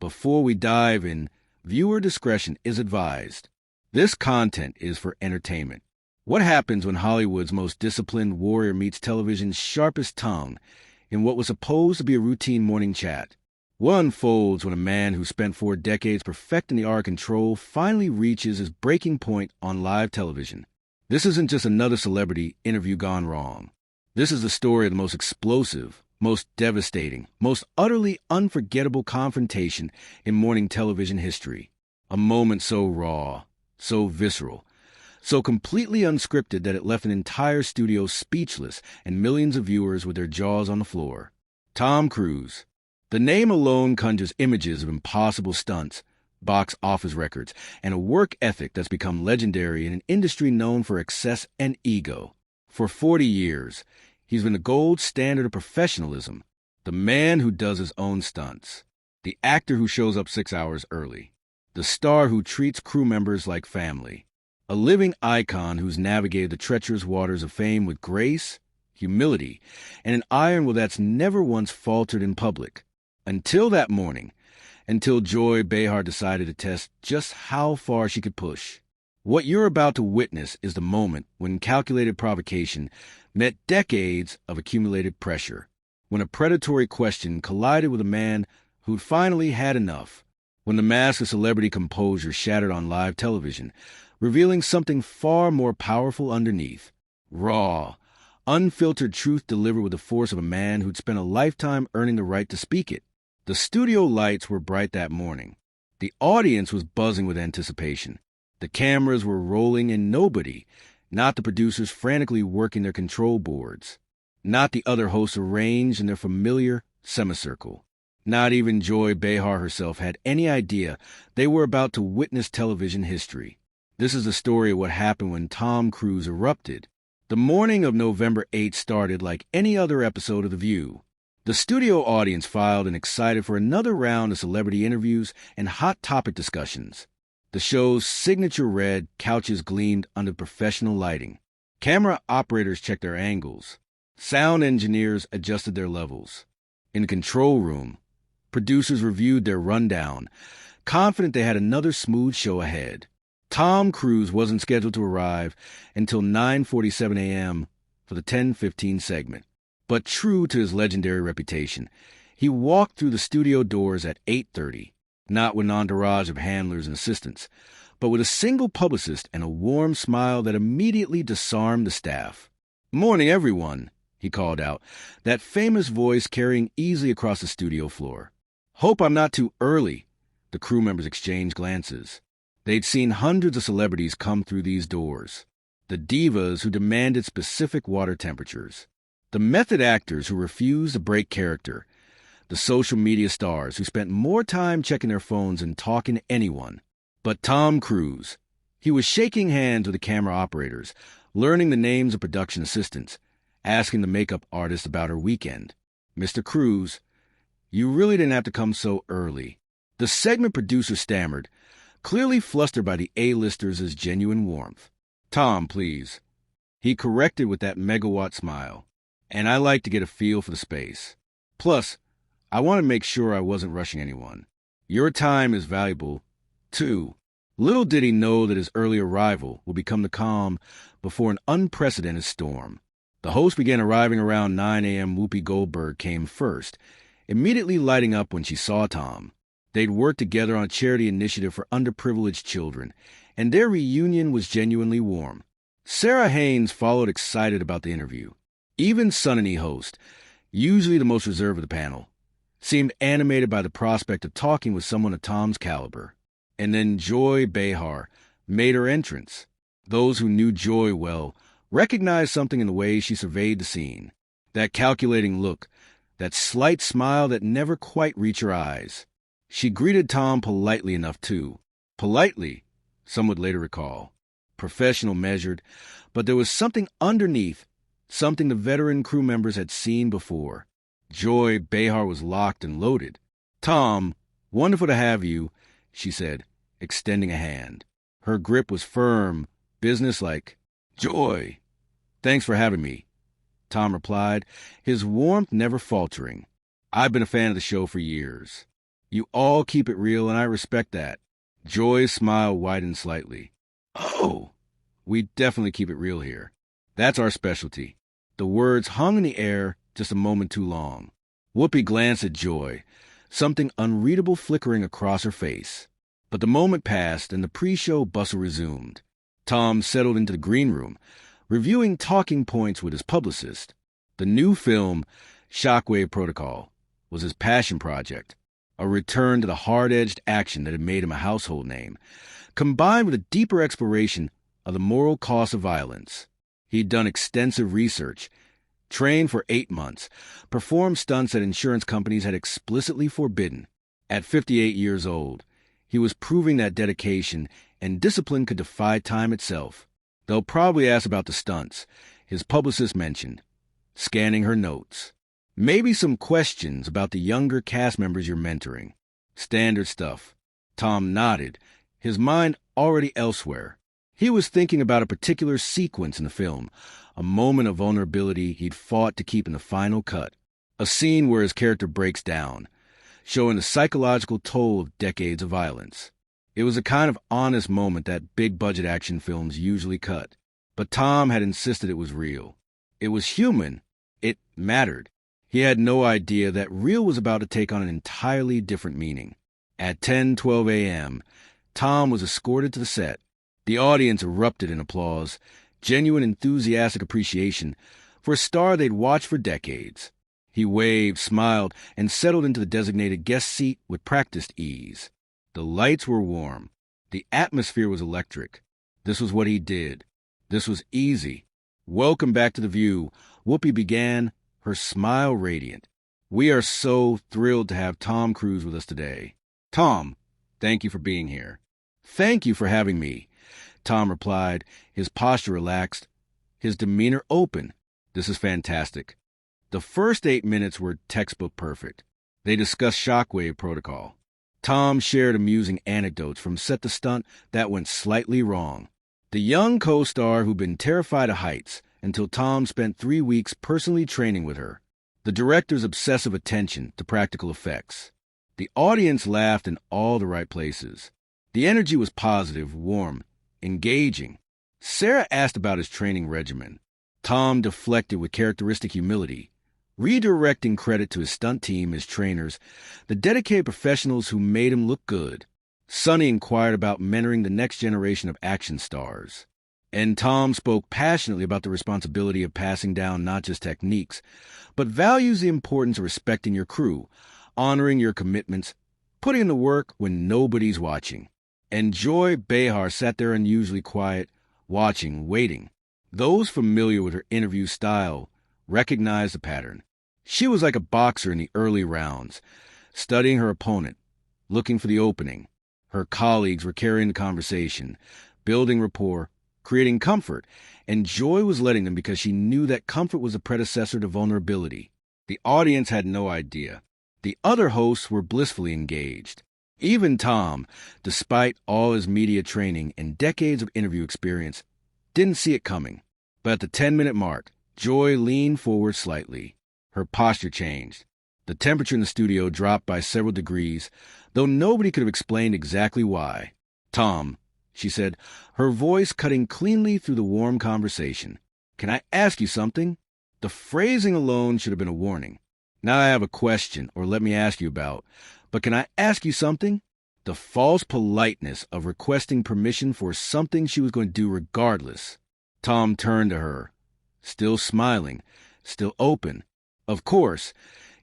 Before we dive in, viewer discretion is advised. This content is for entertainment. What happens when Hollywood's most disciplined warrior meets television's sharpest tongue in what was supposed to be a routine morning chat? What unfolds when a man who spent 4 decades perfecting the art of control finally reaches his breaking point on live television? This isn't just another celebrity interview gone wrong. This is the story of the most explosive, most devastating, most utterly unforgettable confrontation in morning television history. A moment so raw, so visceral, so completely unscripted that it left an entire studio speechless and millions of viewers with their jaws on the floor. Tom Cruise. The name alone conjures images of impossible stunts, box office records, and a work ethic that's become legendary in an industry known for excess and ego. For 40 years, he's been the gold standard of professionalism, the man who does his own stunts, the actor who shows up 6 hours early, the star who treats crew members like family, a living icon who's navigated the treacherous waters of fame with grace, humility, and an iron will that's never once faltered in public. Until that morning, until Joy Behar decided to test just how far she could push. What you're about to witness is the moment when calculated provocation met decades of accumulated pressure, when a predatory question collided with a man who'd finally had enough, when the mask of celebrity composure shattered on live television, revealing something far more powerful underneath. Raw, unfiltered truth delivered with the force of a man who'd spent a lifetime earning the right to speak it. The studio lights were bright that morning. The audience was buzzing with anticipation. The cameras were rolling and nobody, not the producers frantically working their control boards, not the other hosts arranged in their familiar semicircle, not even Joy Behar herself had any idea they were about to witness television history. This is the story of what happened when Tom Cruise erupted. The morning of November 8th started like any other episode of The View. The studio audience filed and excited for another round of celebrity interviews and hot topic discussions. The show's signature red couches gleamed under professional lighting. Camera operators checked their angles. Sound engineers adjusted their levels. In the control room, producers reviewed their rundown, confident they had another smooth show ahead. Tom Cruise wasn't scheduled to arrive until 9:47 a.m. for the 10:15 segment. But true to his legendary reputation, he walked through the studio doors at 8:30, not with an entourage of handlers and assistants, but with a single publicist and a warm smile that immediately disarmed the staff. "Morning, everyone," he called out, that famous voice carrying easily across the studio floor. "Hope I'm not too early." The crew members exchanged glances. They'd seen hundreds of celebrities come through these doors. The divas who demanded specific water temperatures. The method actors who refused to break character. The social media stars who spent more time checking their phones than talking to anyone. But Tom Cruise, he was shaking hands with the camera operators, learning the names of production assistants, asking the makeup artist about her weekend. "Mr. Cruise, you really didn't have to come so early." The segment producer stammered, clearly flustered by the A-listers' genuine warmth. "Tom, please." He corrected with that megawatt smile. "And I like to get a feel for the space. Plus, I want to make sure I wasn't rushing anyone. Your time is valuable, too." Little did he know that his early arrival would become the calm before an unprecedented storm. The host began arriving around 9 a.m. Whoopi Goldberg came first, immediately lighting up when she saw Tom. They'd worked together on a charity initiative for underprivileged children, and their reunion was genuinely warm. Sarah Haynes followed, excited about the interview. Even Sunny host, usually the most reserved of the panel, seemed animated by the prospect of talking with someone of Tom's caliber. And then Joy Behar made her entrance. Those who knew Joy well recognized something in the way she surveyed the scene. That calculating look, that slight smile that never quite reached her eyes. She greeted Tom politely enough, too. Politely, some would later recall. Professional, measured, but there was something underneath, something the veteran crew members had seen before. Joy Behar was locked and loaded. "Tom, wonderful to have you," she said, extending a hand. Her grip was firm, businesslike. "Joy, thanks for having me," Tom replied, his warmth never faltering. "I've been a fan of the show for years. You all keep it real, and I respect that. Joy's smile widened slightly. Oh, we definitely keep it real here. That's our specialty. The words hung in the air just a moment too long. Whoopi glanced at Joy, something unreadable flickering across her face. But the moment passed and the pre-show bustle resumed. Tom settled into the green room, reviewing talking points with his publicist. The new film, Shockwave Protocol, was his passion project, a return to the hard-edged action that had made him a household name, combined with a deeper exploration of the moral cost of violence. He'd done extensive research, trained for 8 months, performed stunts that insurance companies had explicitly forbidden. At 58 years old, he was proving that dedication and discipline could defy time itself. They'll probably ask about the stunts, his publicist mentioned, scanning her notes. Maybe some questions about the younger cast members you're mentoring. Standard stuff. Tom nodded, his mind already elsewhere. He was thinking about a particular sequence in the film, a moment of vulnerability he'd fought to keep in the final cut. A scene where his character breaks down, showing the psychological toll of decades of violence. It was a kind of honest moment that big-budget action films usually cut. But Tom had insisted it was real. It was human. It mattered. He had no idea that real was about to take on an entirely different meaning. At 10:12 a.m., Tom was escorted to the set. The audience erupted in applause, genuine enthusiastic appreciation for a star they'd watched for decades. He waved, smiled, and settled into the designated guest seat with practiced ease. The lights were warm. The atmosphere was electric. This was what he did. This was easy. Welcome back to The View, Whoopi began, her smile radiant. We are so thrilled to have Tom Cruise with us today. Tom, thank you for being here. Thank you for having me, Tom replied, his posture relaxed, his demeanor open. This is fantastic. The first 8 minutes were textbook perfect. They discussed Shockwave Protocol. Tom shared amusing anecdotes from set to stunt that went slightly wrong. The young co-star who'd been terrified of heights until Tom spent 3 weeks personally training with her. The director's obsessive attention to practical effects. The audience laughed in all the right places. The energy was positive, warm, engaging. Sarah asked about his training regimen. Tom deflected with characteristic humility, redirecting credit to his stunt team, his trainers, the dedicated professionals who made him look good. Sonny inquired about mentoring the next generation of action stars. And Tom spoke passionately about the responsibility of passing down not just techniques, but values the importance of respecting your crew, honoring your commitments, putting in the work when nobody's watching. And Joy Behar sat there unusually quiet, watching, waiting. Those familiar with her interview style recognized the pattern. She was like a boxer in the early rounds, studying her opponent, looking for the opening. Her colleagues were carrying the conversation, building rapport, creating comfort, and Joy was letting them because she knew that comfort was a predecessor to vulnerability. The audience had no idea. The other hosts were blissfully engaged. Even Tom, despite all his media training and decades of interview experience, didn't see it coming. But at the 10-minute mark, Joy leaned forward slightly. Her posture changed. The temperature in the studio dropped by several degrees, though nobody could have explained exactly why. Tom, she said, her voice cutting cleanly through the warm conversation. Can I ask you something? The phrasing alone should have been a warning. Now I have a question, or let me ask you about, but can I ask you something? The false politeness of requesting permission for something she was going to do regardless. Tom turned to her, still smiling, still open. Of course,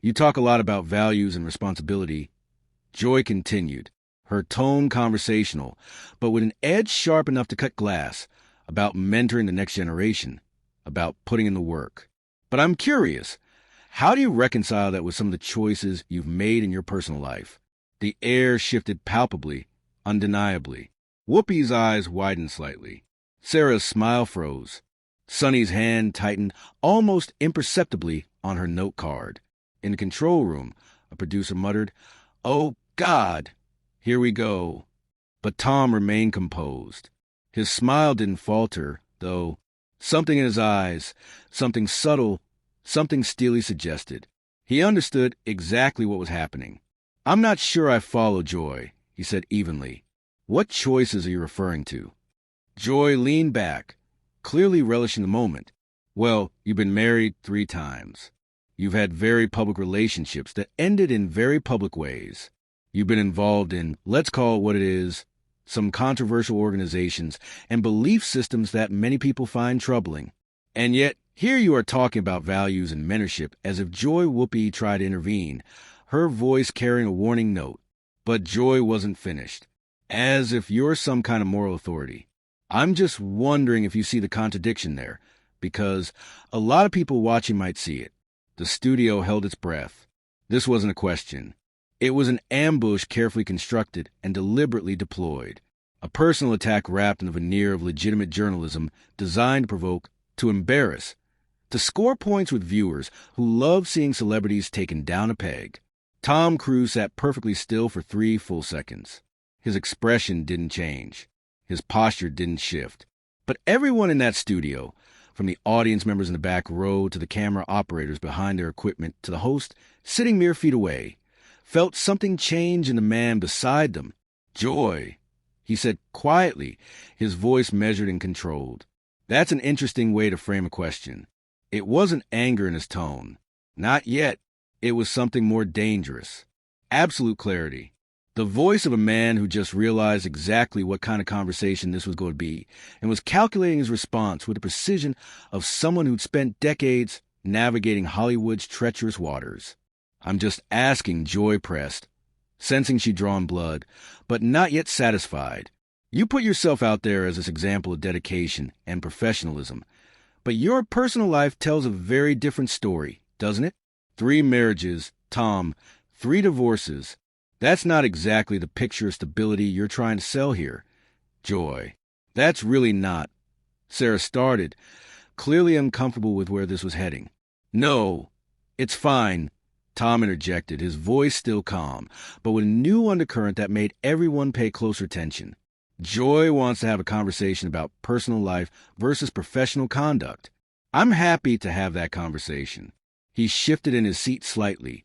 you talk a lot about values and responsibility. Joy continued, her tone conversational, but with an edge sharp enough to cut glass, about mentoring the next generation, about putting in the work. But I'm curious, how do you reconcile that with some of the choices you've made in your personal life? The air shifted palpably, undeniably. Whoopi's eyes widened slightly. Sarah's smile froze. Sonny's hand tightened almost imperceptibly on her note card. In the control room, a producer muttered, "Oh, God, here we go." But Tom remained composed. His smile didn't falter, though. Something in his eyes, something subtle, something steely suggested. He understood exactly what was happening. I'm not sure I follow, Joy, he said evenly. What choices are you referring to? Joy leaned back, clearly relishing the moment. Well, you've been married 3 times. You've had very public relationships that ended in very public ways. You've been involved in, let's call it what it is, some controversial organizations and belief systems that many people find troubling. And yet, here you are talking about values and mentorship as if Joy Whoopi tried to intervene, her voice carrying a warning note. But Joy wasn't finished. As if you're some kind of moral authority. I'm just wondering if you see the contradiction there, because a lot of people watching might see it. The studio held its breath. This wasn't a question. It was an ambush carefully constructed and deliberately deployed. A personal attack wrapped in the veneer of legitimate journalism designed to provoke, to embarrass, to score points with viewers who love seeing celebrities taken down a peg. Tom Cruise sat perfectly still for 3 full seconds. His expression didn't change. His posture didn't shift. But everyone in that studio, from the audience members in the back row to the camera operators behind their equipment to the host sitting mere feet away, felt something change in the man beside them. Joy, he said quietly, his voice measured and controlled. That's an interesting way to frame a question. It wasn't anger in his tone. Not yet. It was something more dangerous. Absolute clarity. The voice of a man who just realized exactly what kind of conversation this was going to be and was calculating his response with the precision of someone who'd spent decades navigating Hollywood's treacherous waters. I'm just asking, Joy pressed, sensing she'd drawn blood, but not yet satisfied. You put yourself out there as this example of dedication and professionalism, but your personal life tells a very different story, doesn't it? 3 marriages, Tom, 3 divorces. That's not exactly the picture of stability you're trying to sell here. Joy. That's really not. Sarah started, clearly uncomfortable with where this was heading. No, it's fine, Tom interjected, his voice still calm, but with a new undercurrent that made everyone pay closer attention. Joy wants to have a conversation about personal life versus professional conduct. I'm happy to have that conversation. He shifted in his seat slightly,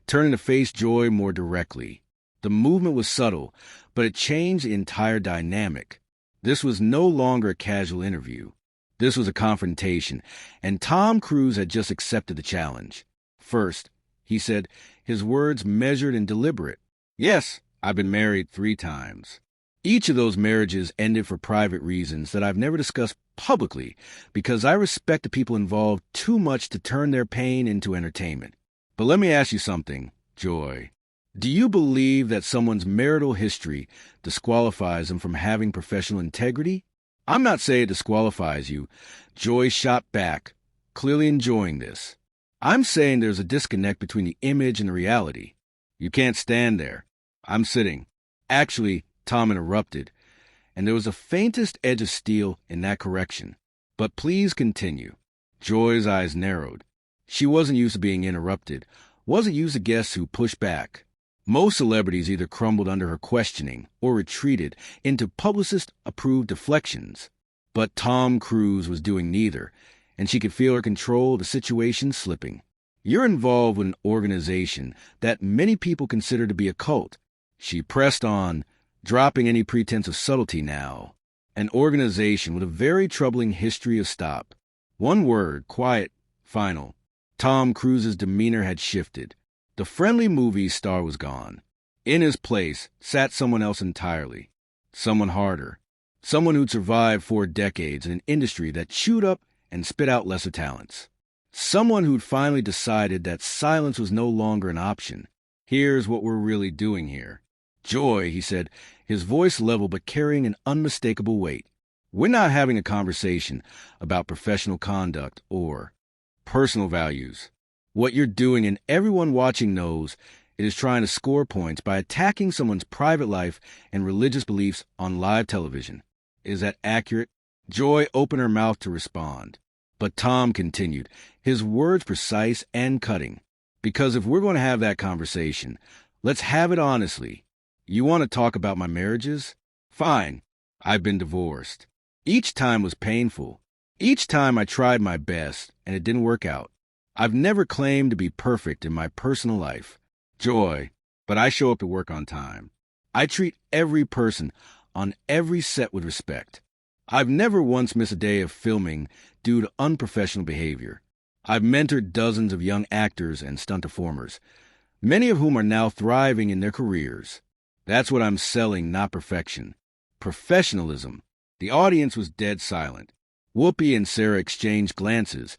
turning to face Joy more directly. The movement was subtle, but it changed the entire dynamic. This was no longer a casual interview. This was a confrontation, and Tom Cruise had just accepted the challenge. First, he said, his words measured and deliberate. Yes, I've been married 3 times. Each of those marriages ended for private reasons that I've never discussed publicly because I respect the people involved too much to turn their pain into entertainment. But let me ask you something, Joy. Do you believe that someone's marital history disqualifies them from having professional integrity? I'm not saying it disqualifies you. Joy shot back, clearly enjoying this. I'm saying there's a disconnect between the image and the reality. You can't stand there. I'm sitting. Actually, Tom interrupted, and there was the faintest edge of steel in that correction. But please continue. Joy's eyes narrowed. She wasn't used to being interrupted, wasn't used to guests who pushed back. Most celebrities either crumbled under her questioning or retreated into publicist-approved deflections. But Tom Cruise was doing neither, and she could feel her control of the situation slipping. You're involved with an organization that many people consider to be a cult. She pressed on, dropping any pretense of subtlety now. An organization with a very troubling history of stop. One word, quiet, final. Tom Cruise's demeanor had shifted. The friendly movie star was gone. In his place sat someone else entirely. Someone harder. Someone who'd survived 4 decades in an industry that chewed up and spit out lesser talents. Someone who'd finally decided that silence was no longer an option. Here's what we're really doing here. Joy, he said, his voice level but carrying an unmistakable weight. We're not having a conversation about professional conduct or personal values. What you're doing, and everyone watching knows, it is trying to score points by attacking someone's private life and religious beliefs on live television. Is that accurate? Joy opened her mouth to respond. But Tom continued, his words precise and cutting. Because if we're going to have that conversation, let's have it honestly. You want to talk about my marriages? Fine. I've been divorced. Each time was painful. Each time I tried my best, and it didn't work out. I've never claimed to be perfect in my personal life. Joy, but I show up to work on time. I treat every person on every set with respect. I've never once missed a day of filming due to unprofessional behavior. I've mentored dozens of young actors and stunt performers, many of whom are now thriving in their careers. That's what I'm selling, not perfection. Professionalism. The audience was dead silent. Whoopi and Sarah exchanged glances,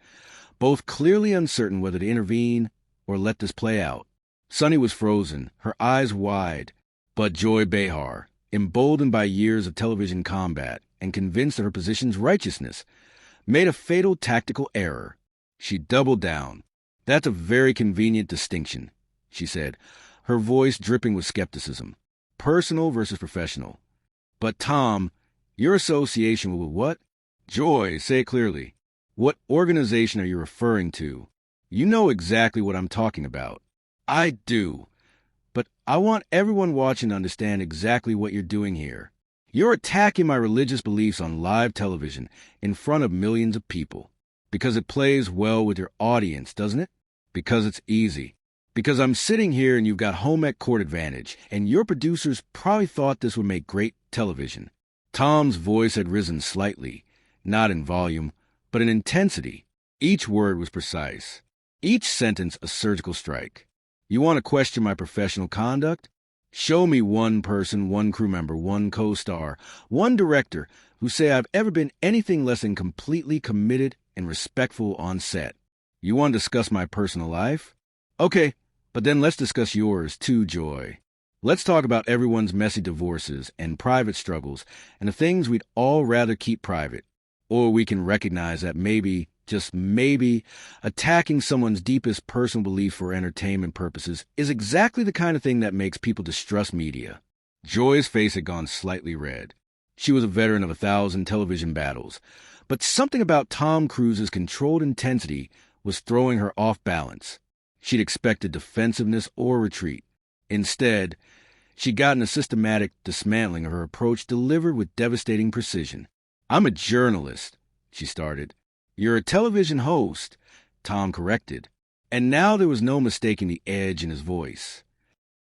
both clearly uncertain whether to intervene or let this play out. Sunny was frozen, her eyes wide, but Joy Behar, emboldened by years of television combat and convinced of her position's righteousness, made a fatal tactical error. She doubled down. That's a very convenient distinction, she said, her voice dripping with skepticism. Personal versus professional. But Tom, your association with what? Joy, say it clearly. What organization are you referring to? You know exactly what I'm talking about. I do. But I want everyone watching to understand exactly what you're doing here. You're attacking my religious beliefs on live television in front of millions of people. Because it plays well with your audience, doesn't it? Because it's easy. Because I'm sitting here and you've got home ec court advantage, and your producers probably thought this would make great television. Tom's voice had risen slightly, not in volume, but in intensity. Each word was precise. Each sentence a surgical strike. You want to question my professional conduct? Show me one person, one crew member, one co-star, one director who say I've ever been anything less than completely committed and respectful on set. You want to discuss my personal life? Okay, but then let's discuss yours too, Joy. Let's talk about everyone's messy divorces and private struggles and the things we'd all rather keep private. Or we can recognize that maybe, just maybe, attacking someone's deepest personal belief for entertainment purposes is exactly the kind of thing that makes people distrust media. Joy's face had gone slightly red. She was a veteran of 1,000 television battles, but something about Tom Cruise's controlled intensity was throwing her off balance. She'd expected defensiveness or retreat. Instead, she'd gotten a systematic dismantling of her approach delivered with devastating precision. I'm a journalist, she started. You're a television host, Tom corrected. And now there was no mistaking the edge in his voice.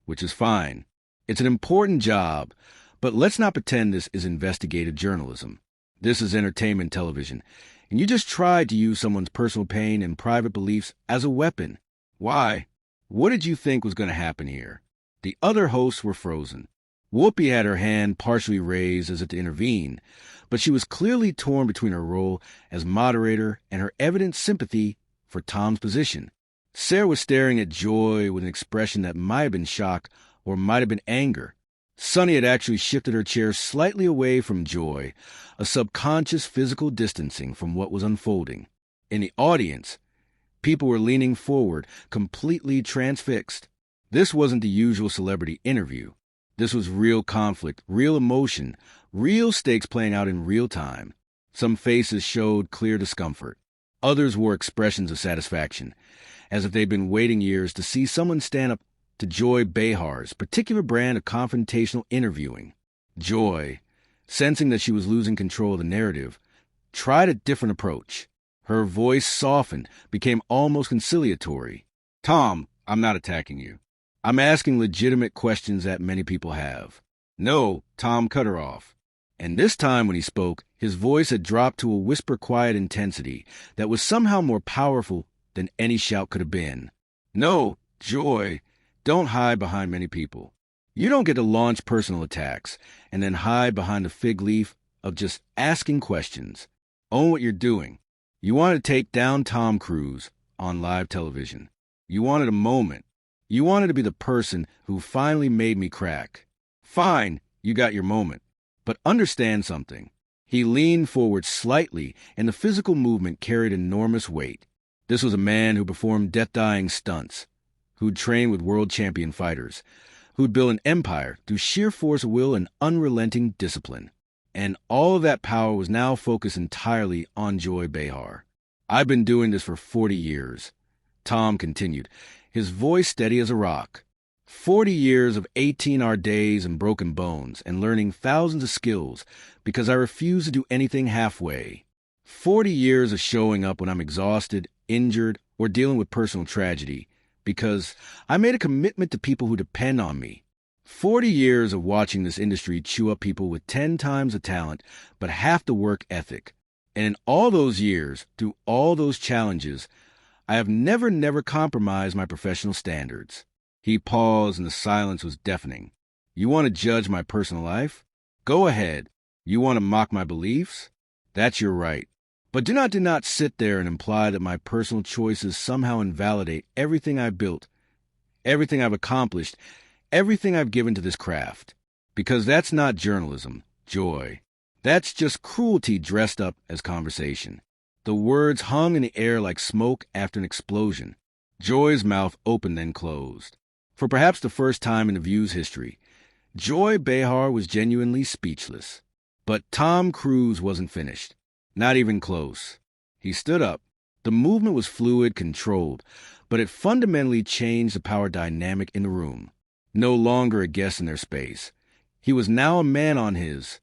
Which is fine. It's an important job, but let's not pretend this is investigative journalism. This is entertainment television, and you just tried to use someone's personal pain and private beliefs as a weapon. Why? What did you think was going to happen here? The other hosts were frozen. Whoopi had her hand partially raised as if to intervene, but she was clearly torn between her role as moderator and her evident sympathy for Tom's position. Sarah was staring at Joy with an expression that might have been shock or might have been anger. Sunny had actually shifted her chair slightly away from Joy, a subconscious physical distancing from what was unfolding. In the audience, people were leaning forward, completely transfixed. This wasn't the usual celebrity interview. This was real conflict, real emotion, real stakes playing out in real time. Some faces showed clear discomfort. Others wore expressions of satisfaction, as if they'd been waiting years to see someone stand up to Joy Behar's particular brand of confrontational interviewing. Joy, sensing that she was losing control of the narrative, tried a different approach. Her voice softened, became almost conciliatory. Tom, I'm not attacking you. I'm asking legitimate questions that many people have. No, Tom cut her off. And this time when he spoke, his voice had dropped to a whisper-quiet intensity that was somehow more powerful than any shout could have been. No, Joy, don't hide behind many people. You don't get to launch personal attacks and then hide behind the fig leaf of just asking questions. Own what you're doing. You wanted to take down Tom Cruise on live television. You wanted a moment. You wanted to be the person who finally made me crack. Fine, you got your moment. But understand something. He leaned forward slightly, and the physical movement carried enormous weight. This was a man who performed death-dying stunts, who'd trained with world champion fighters, who'd built an empire through sheer force of will and unrelenting discipline. And all of that power was now focused entirely on Joy Behar. I've been doing this for 40 years, Tom continued, his voice steady as a rock. 40 years of 18-hour days and broken bones and learning thousands of skills because I refuse to do anything halfway. 40 years of showing up when I'm exhausted, injured, or dealing with personal tragedy because I made a commitment to people who depend on me. 40 years of watching this industry chew up people with 10 times the talent, but half the work ethic. And in all those years, through all those challenges, I have never compromised my professional standards. He paused and the silence was deafening. You want to judge my personal life? Go ahead. You want to mock my beliefs? That's your right. But do not sit there and imply that my personal choices somehow invalidate everything I've built, everything I've accomplished, everything I've given to this craft. Because that's not journalism, Joy. That's just cruelty dressed up as conversation. The words hung in the air like smoke after an explosion. Joy's mouth opened then closed. For perhaps the first time in The View's history, Joy Behar was genuinely speechless. But Tom Cruise wasn't finished. Not even close. He stood up. The movement was fluid, controlled, but it fundamentally changed the power dynamic in the room. No longer a guest in their space. He was now a man on his,